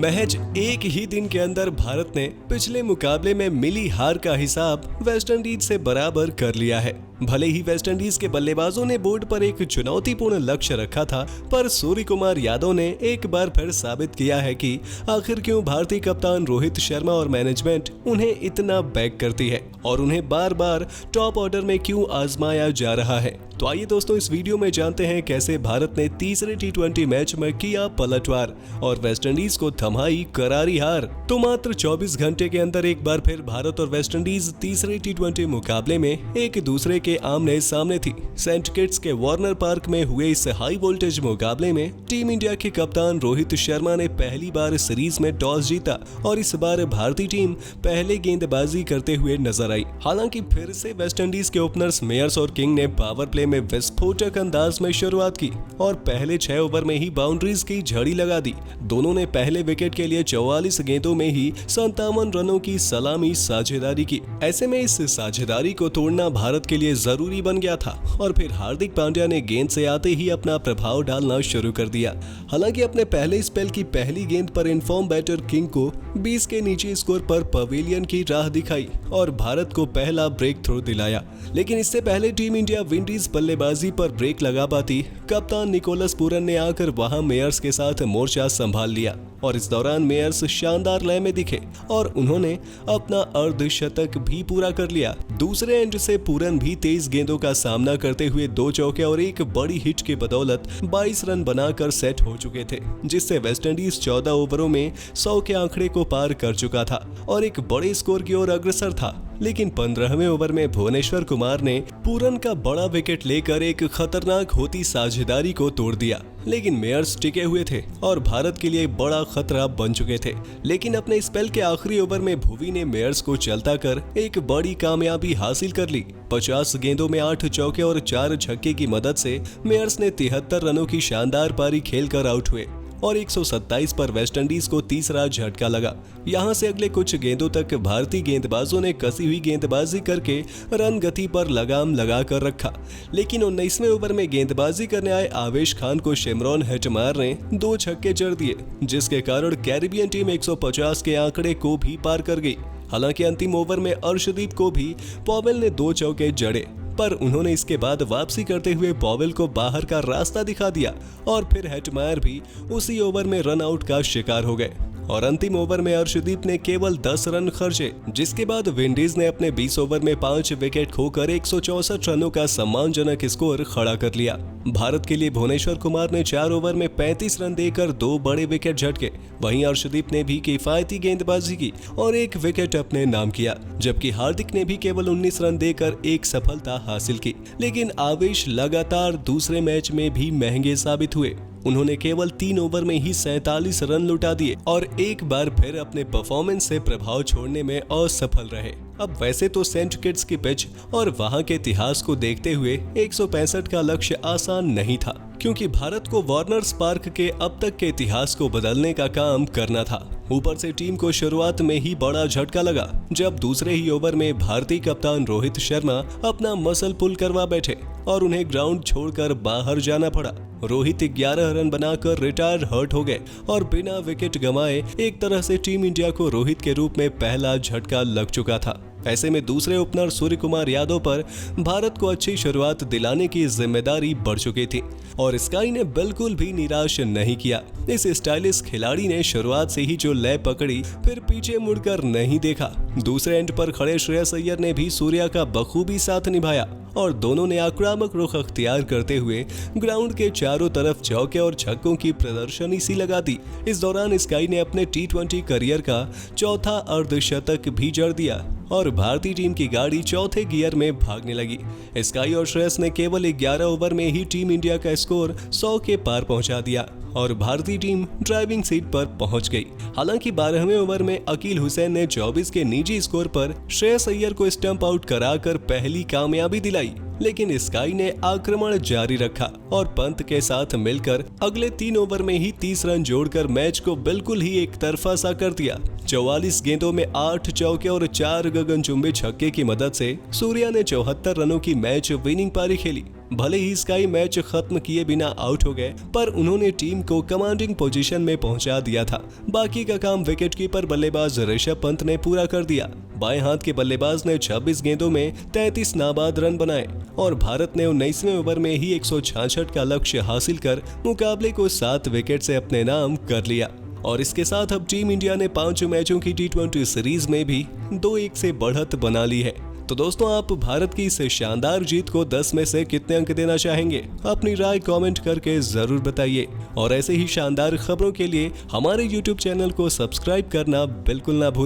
महज एक ही दिन के अंदर भारत ने पिछले मुकाबले में मिली हार का हिसाब वेस्टइंडीज से बराबर कर लिया है। भले ही वेस्टइंडीज के बल्लेबाजों ने बोर्ड पर एक चुनौतीपूर्ण लक्ष्य रखा था, पर सूर्य कुमार यादव ने एक बार फिर साबित किया है कि आखिर क्यों भारतीय कप्तान रोहित शर्मा और मैनेजमेंट उन्हें इतना बैक करती है और उन्हें बार बार टॉप ऑर्डर में क्यों आजमाया जा रहा है। तो आइए दोस्तों, इस वीडियो में जानते हैं कैसे भारत ने तीसरे टी20 मैच में किया पलटवार और वेस्टइंडीज को थमाई करारी हार। तो मात्र 24 घंटे के अंदर एक बार फिर भारत और वेस्टइंडीज तीसरे टी20 मुकाबले में एक दूसरे के आमने सामने थी। सेंट किट्स के वार्नर पार्क में हुए इस हाई वोल्टेज मुकाबले में टीम इंडिया के कप्तान रोहित शर्मा ने पहली बार सीरीज में टॉस जीता और इस बार भारतीय टीम पहले गेंदबाजी करते हुए नजर आई। हालांकि फिर से वेस्टइंडीज के ओपनर्स मेयर्स और किंग ने पावर प्ले में विस्फोटक अंदाज में शुरुआत की और पहले 6 ओवर में ही बाउंड्रीज की झड़ी लगा दी। दोनों ने पहले विकेट के लिए 44 गेंदों में ही 57 रनों की सलामी साझेदारी की। ऐसे में इस साझेदारी को तोड़ना भारत के लिए जरूरी बन गया था और फिर हार्दिक पांड्या ने गेंद से आते ही अपना प्रभाव डालना शुरू कर दिया। हालांकि अपने पहले स्पेल की पहली गेंद पर इनफॉर्म बैटर किंग को 20 के नीचे स्कोर पर पवेलियन की राह दिखाई और भारत को पहला ब्रेक थ्रू दिलाया। लेकिन इससे पहले टीम इंडिया विंडीज बल्लेबाजी पर ब्रेक लगा पाती, कप्तान निकोलस पूरन ने आकर वहां मेयर्स के साथ मोर्चा संभाल लिया और इस दौरान मेयर्स शानदार लय में दिखे और उन्होंने अपना अर्धशतक भी पूरा कर लिया। दूसरे एंड से पूरन भी तेज गेंदों का सामना करते हुए 2 चौके और एक बड़ी हिट की बदौलत 22 रन बनाकर सेट हो चुके थे, जिससे वेस्टइंडीज 14 ओवरों में 100 के आंकड़े को पार कर चुका था और एक बड़े स्कोर की ओर अग्रसर था। लेकिन 15वें ओवर में भुवनेश्वर कुमार ने पूरन का बड़ा विकेट लेकर एक खतरनाक होती साझेदारी को तोड़ दिया, लेकिन मेयर्स टिके हुए थे और भारत के लिए बड़ा खतरा बन चुके थे। लेकिन अपने स्पेल के आखिरी ओवर में भुवी ने मेयर्स को चलता कर एक बड़ी कामयाबी हासिल कर ली। 50 गेंदों में 8 चौके और 4 छक्के की मदद से मेयर्स ने 73 रनों की शानदार पारी खेलकर आउट हुए और 127 पर वेस्टइंडीज को तीसरा झटका लगा। यहां से अगले कुछ गेंदों तक भारतीय गेंदबाजों ने कसी हुई गेंदबाजी करके रन गति पर लगाम लगा कर रखा। लेकिन 19वें ओवर में गेंदबाजी करने आए आवेश खान को शिमरॉन हेटमायर ने 2 छक्के जड़ दिए, जिसके कारण कैरिबियन टीम 150 के आंकड़े को भी पार कर गई। हालांकि अंतिम ओवर में अर्शदीप को भी पॉवेल ने 2 चौके जड़े, पर उन्होंने इसके बाद वापसी करते हुए पॉवेल को बाहर का रास्ता दिखा दिया और फिर हेटमायर भी उसी ओवर में रन आउट का शिकार हो गए और अंतिम ओवर में अर्शदीप ने केवल 10 रन खर्चे, जिसके बाद विंडीज ने अपने 20 ओवर में 5 विकेट खोकर 164 रनों का सम्मानजनक स्कोर खड़ा कर लिया। भारत के लिए भुवनेश्वर कुमार ने 4 ओवर में 35 रन देकर 2 बड़े विकेट झटके। वहीं अर्शदीप ने भी किफायती गेंदबाजी की और 1 विकेट अपने नाम किया, जबकि हार्दिक ने भी केवल 19 रन देकर एक सफलता हासिल की। लेकिन आवेश लगातार दूसरे मैच में भी महंगे साबित हुए। उन्होंने केवल 3 ओवर में ही 47 रन लुटा दिए और एक बार फिर अपने परफॉर्मेंस से प्रभाव छोड़ने में असफल रहे। अब वैसे तो सेंट किट्स की पिच और वहां के इतिहास को देखते हुए 165 का लक्ष्य आसान नहीं था, क्योंकि भारत को वार्नर्स पार्क के अब तक के इतिहास को बदलने का काम करना था। ऊपर से टीम को शुरुआत में ही बड़ा झटका लगा, जब दूसरे ही ओवर में भारतीय कप्तान रोहित शर्मा अपना मसल पुल करवा बैठे और उन्हें ग्राउंड छोड़कर बाहर जाना पड़ा। रोहित 11 रन बनाकर रिटायर हर्ट हो गए और बिना विकेट गंवाए एक तरह से टीम इंडिया को रोहित के रूप में पहला झटका लग चुका था। ऐसे में दूसरे ओपनर सूर्य कुमार यादव पर भारत को अच्छी शुरुआत दिलाने की जिम्मेदारी बढ़ चुकी थी और स्काई ने बिल्कुल भी निराश नहीं किया। इस स्टाइलिश खिलाड़ी ने शुरुआत से ही जो लय पकड़ी, फिर पीछे मुड़कर नहीं देखा। दूसरे एंड पर खड़े श्रेयस अय्यर ने भी सूर्या का बखूबी साथ निभाया और दोनों ने आक्रामक रुख अख्तियार करते हुए ग्राउंड के चारों तरफ चौके और छक्कों की प्रदर्शनी सी लगा दी। इस दौरान स्काई ने अपने टी20 करियर का चौथा अर्धशतक भी जड़ दिया और भारतीय टीम की गाड़ी चौथे गियर में भागने लगी। स्काई और श्रेयस ने केवल 11 ओवर में ही टीम इंडिया का स्कोर 100 के पार पहुंचा दिया और भारतीय टीम ड्राइविंग सीट पर पहुंच गई। हालांकि 12वें ओवर में अकील हुसैन ने 24 के निजी स्कोर पर श्रेयस अय्यर को स्टंप आउट कराकर पहली कामयाबी दिलाई, लेकिन स्काई ने आक्रमण जारी रखा और पंत के साथ मिलकर अगले 3 ओवर में ही 30 रन जोड़कर मैच को बिल्कुल ही एक तरफा सा कर दिया। 44 गेंदों में 8 चौके और 4 गगनचुंबी छक्के की मदद से सूर्या ने 74 रनों की मैच विनिंग पारी खेली भले ही स्काई मैच खत्म किए बिना आउट हो गए, पर उन्होंने टीम को कमांडिंग पोजीशन में पहुंचा दिया था। बाकी का काम विकेटकीपर बल्लेबाज ऋषभ पंत ने पूरा कर दिया। बाएं हाथ के बल्लेबाज ने 26 गेंदों में 33 नाबाद रन बनाए और भारत ने 19वें ओवर में ही 166 का लक्ष्य हासिल कर मुकाबले को 7 विकेट से अपने नाम कर लिया। और इसके साथ अब टीम इंडिया ने 5 मैचों की T20 सीरीज में भी 2-1 से बढ़त बना ली है। तो दोस्तों, आप भारत की इस शानदार जीत को 10 में से कितने अंक देना चाहेंगे? अपनी राय कमेंट करके जरूर बताइए और ऐसे ही शानदार खबरों के लिए हमारे YouTube चैनल को सब्सक्राइब करना बिल्कुल ना भूलें।